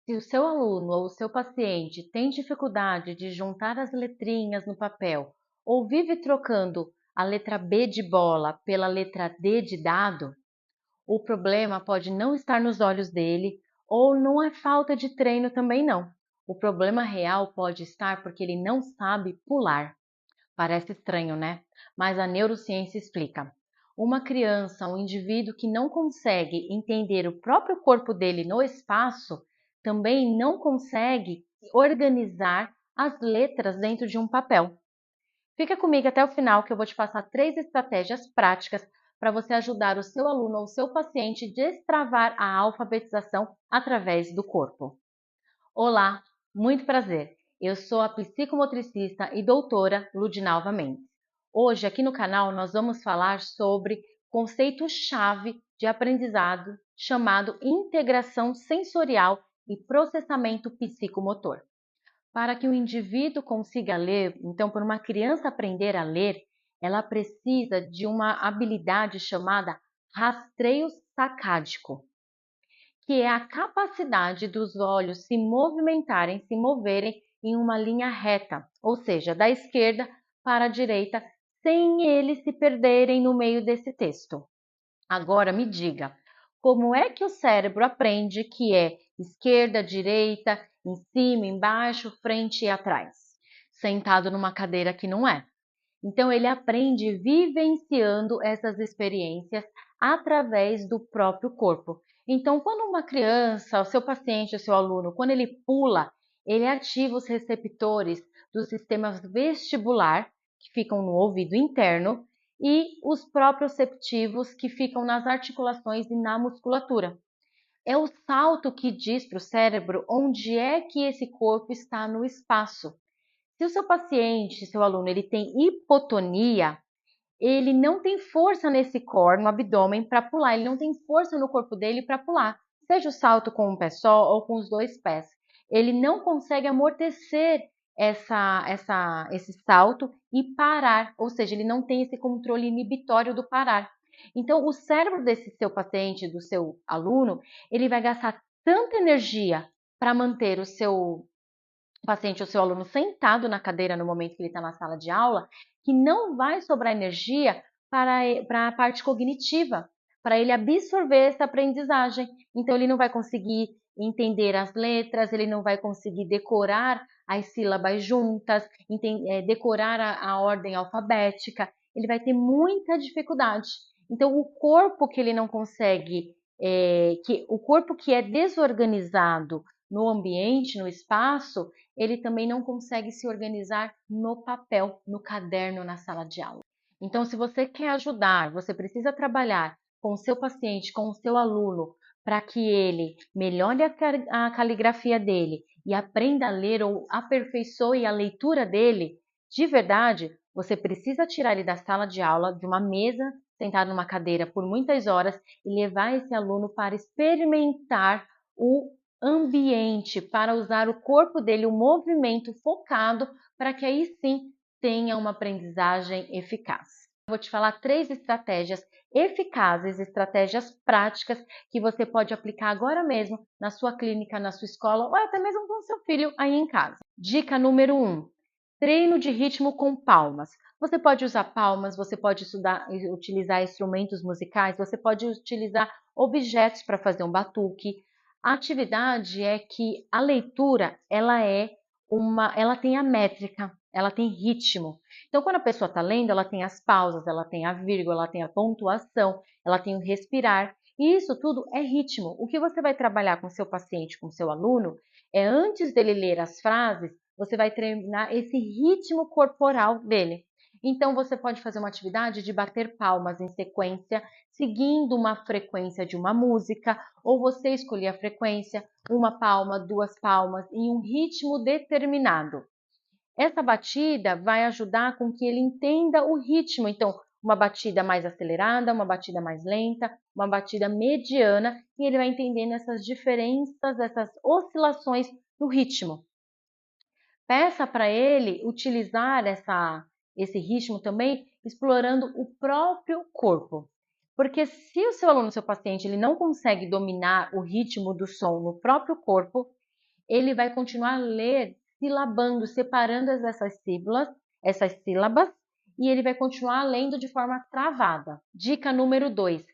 Se o seu aluno ou o seu paciente tem dificuldade de juntar as letrinhas no papel ou vive trocando a letra B de bola pela letra D de dado, o problema pode não estar nos olhos dele ou não é falta de treino também não. O problema real pode estar porque ele não sabe pular. Parece estranho, né? Mas a neurociência explica. Uma criança, um indivíduo que não consegue entender o próprio corpo dele no espaço, também não consegue organizar as letras dentro de um papel. Fica comigo até o final que eu vou te passar 3 estratégias práticas para você ajudar o seu aluno ou o seu paciente a destravar a alfabetização através do corpo. Olá, muito prazer. Eu sou a psicomotricista e doutora Ludinalva Mendes. Hoje aqui no canal nós vamos falar sobre conceito-chave de aprendizado chamado integração sensorial e processamento psicomotor. Para que o indivíduo consiga ler, então, para uma criança aprender a ler, ela precisa de uma habilidade chamada rastreio sacádico, que é a capacidade dos olhos se movimentarem, se moverem em uma linha reta, ou seja, da esquerda para a direita, sem eles se perderem no meio desse texto. Agora me diga, como é que o cérebro aprende que é esquerda, direita, em cima, embaixo, frente e atrás? Sentado numa cadeira que não é. Então ele aprende vivenciando essas experiências através do próprio corpo. Então, quando uma criança, o seu paciente, o seu aluno, quando ele pula, ele ativa os receptores do sistema vestibular, que ficam no ouvido interno, e os proprioceptivos, que ficam nas articulações e na musculatura. É o salto que diz para o cérebro onde é que esse corpo está no espaço. Se o seu paciente, seu aluno, ele tem hipotonia, ele não tem força nesse core, no abdômen, para pular, ele não tem força no corpo dele para pular, seja o salto com um pé só ou com os 2 pés. Ele não consegue amortecer esse salto e parar, ou seja, ele não tem esse controle inibitório do parar. Então, o cérebro desse seu paciente, do seu aluno, ele vai gastar tanta energia para manter o seu paciente ou seu aluno sentado na cadeira no momento que ele está na sala de aula, que não vai sobrar energia para a parte cognitiva, para ele absorver essa aprendizagem. Então, ele não vai conseguir entender as letras, ele não vai conseguir decorar as sílabas juntas, decorar a ordem alfabética, ele vai ter muita dificuldade. Então, o corpo que ele não consegue, o corpo que é desorganizado no ambiente, no espaço, ele também não consegue se organizar no papel, no caderno, na sala de aula. Então, se você quer ajudar, você precisa trabalhar com o seu paciente, com o seu aluno, para que ele melhore a caligrafia dele e aprenda a ler ou aperfeiçoe a leitura dele, de verdade, você precisa tirar ele da sala de aula, de uma mesa, sentado numa cadeira por muitas horas e levar esse aluno para experimentar o ambiente, para usar o corpo dele, o movimento focado, para que aí sim tenha uma aprendizagem eficaz. Vou te falar 3 estratégias eficazes, estratégias práticas que você pode aplicar agora mesmo na sua clínica, na sua escola ou até mesmo com o seu filho aí em casa. Dica número 1: treino de ritmo com palmas. Você pode usar palmas, você pode utilizar instrumentos musicais, você pode utilizar objetos para fazer um batuque. A atividade é que a leitura, ela tem a métrica, ela tem ritmo. Então, quando a pessoa está lendo, ela tem as pausas, ela tem a vírgula, ela tem a pontuação, ela tem o respirar. E isso tudo é ritmo. O que você vai trabalhar com seu paciente, com seu aluno, é antes dele ler as frases, você vai treinar esse ritmo corporal dele. Então, você pode fazer uma atividade de bater palmas em sequência, seguindo uma frequência de uma música, ou você escolher a frequência, uma palma, 2 palmas, em um ritmo determinado. Essa batida vai ajudar com que ele entenda o ritmo. Então, uma batida mais acelerada, uma batida mais lenta, uma batida mediana, e ele vai entendendo essas diferenças, essas oscilações no ritmo. Peça para ele utilizar esse ritmo também explorando o próprio corpo. Porque se o seu aluno, seu paciente, ele não consegue dominar o ritmo do som no próprio corpo, ele vai continuar a ler silabando, separando essas sílabas, e ele vai continuar lendo de forma travada. Dica número 2.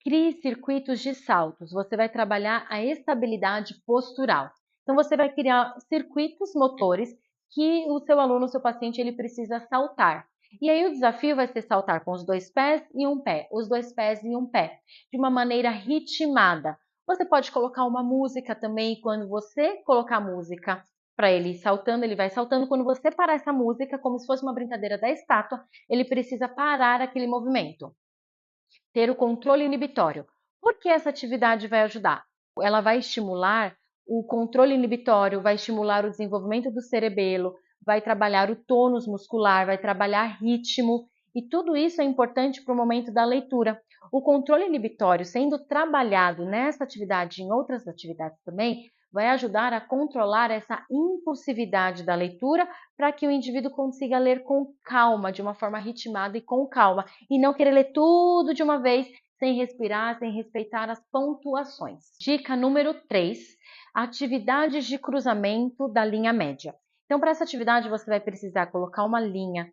Crie circuitos de saltos. Você vai trabalhar a estabilidade postural. Então, você vai criar circuitos motores que o seu aluno, o seu paciente, ele precisa saltar. E aí o desafio vai ser saltar com os 2 pés e um pé, os 2 pés e um pé, de uma maneira ritmada. Você pode colocar uma música também, e quando você colocar música para ele ir saltando, ele vai saltando. Quando você parar essa música, como se fosse uma brincadeira da estátua, ele precisa parar aquele movimento. Ter o controle inibitório. Por que essa atividade vai ajudar? Ela vai estimular o controle inibitório, vai estimular o desenvolvimento do cerebelo, vai trabalhar o tônus muscular, vai trabalhar ritmo, e tudo isso é importante para o momento da leitura. O controle inibitório sendo trabalhado nessa atividade e em outras atividades também, vai ajudar a controlar essa impulsividade da leitura para que o indivíduo consiga ler com calma, de uma forma ritmada e com calma, e não querer ler tudo de uma vez, sem respirar, sem respeitar as pontuações. Dica número 3, atividades de cruzamento da linha média. Então, para essa atividade, você vai precisar colocar uma linha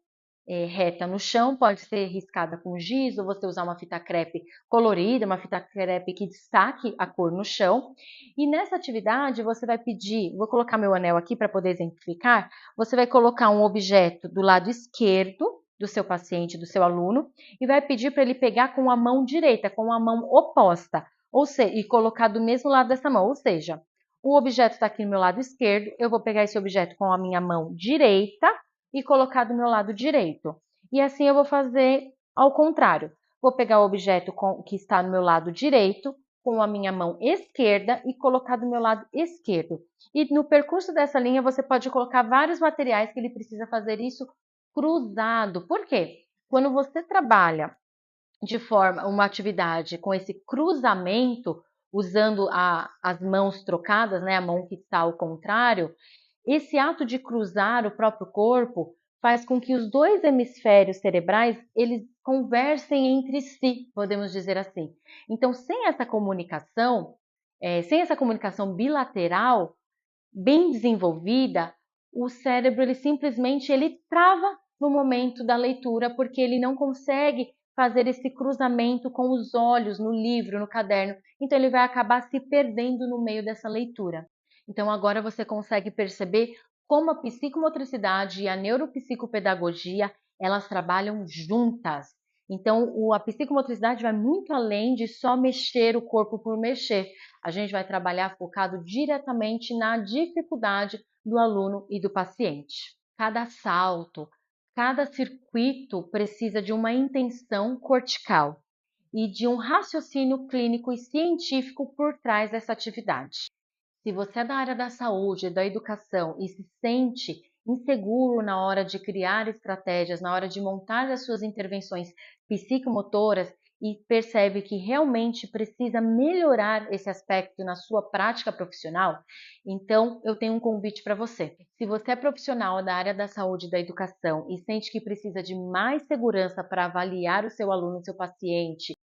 reta no chão, pode ser riscada com giz, ou você usar uma fita crepe colorida, uma fita crepe que destaque a cor no chão. E nessa atividade, você vai pedir, vou colocar meu anel aqui para poder exemplificar, você vai colocar um objeto do lado esquerdo do seu paciente, do seu aluno, e vai pedir para ele pegar com a mão direita, com a mão oposta, ou seja, e colocar do mesmo lado dessa mão, ou seja, o objeto está aqui no meu lado esquerdo, eu vou pegar esse objeto com a minha mão direita e colocar do meu lado direito. E assim eu vou fazer ao contrário. Vou pegar o objeto que está no meu lado direito, com a minha mão esquerda e colocar do meu lado esquerdo. E no percurso dessa linha você pode colocar vários materiais que ele precisa fazer isso cruzado. Por quê? Quando você trabalha de forma uma atividade com esse cruzamento, usando as mãos trocadas, né, a mão que está ao contrário, esse ato de cruzar o próprio corpo faz com que os dois hemisférios cerebrais eles conversem entre si, podemos dizer assim. Então, sem essa comunicação bilateral bem desenvolvida, o cérebro ele simplesmente ele trava no momento da leitura porque ele não consegue fazer esse cruzamento com os olhos no livro, no caderno. Então ele vai acabar se perdendo no meio dessa leitura. Então agora você consegue perceber como a psicomotricidade e a neuropsicopedagogia, elas trabalham juntas. Então a psicomotricidade vai muito além de só mexer o corpo por mexer. A gente vai trabalhar focado diretamente na dificuldade do aluno e do paciente. Cada salto, cada circuito precisa de uma intenção cortical e de um raciocínio clínico e científico por trás dessa atividade. Se você é da área da saúde, da educação e se sente inseguro na hora de criar estratégias, na hora de montar as suas intervenções psicomotoras e percebe que realmente precisa melhorar esse aspecto na sua prática profissional, então eu tenho um convite para você. Se você é profissional da área da saúde e da educação e sente que precisa de mais segurança para avaliar o seu aluno, o seu paciente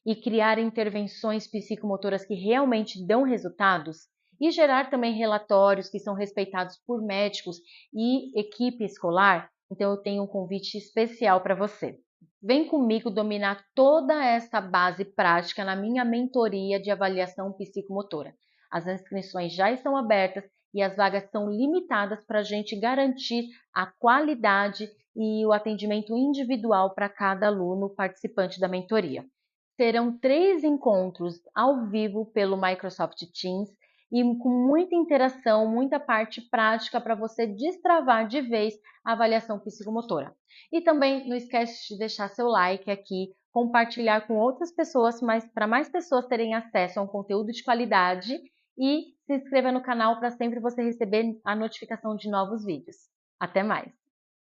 e criar intervenções psicomotoras que realmente dão resultados, e gerar também relatórios que são respeitados por médicos e equipe escolar, então eu tenho um convite especial para você. Vem comigo dominar toda essa base prática na minha mentoria de avaliação psicomotora. As inscrições já estão abertas e as vagas são limitadas para a gente garantir a qualidade e o atendimento individual para cada aluno participante da mentoria. Serão 3 encontros ao vivo pelo Microsoft Teams e com muita interação, muita parte prática para você destravar de vez a avaliação psicomotora. E também não esquece de deixar seu like aqui, compartilhar com outras pessoas, mas para mais pessoas terem acesso a um conteúdo de qualidade e se inscreva no canal para sempre você receber a notificação de novos vídeos. Até mais!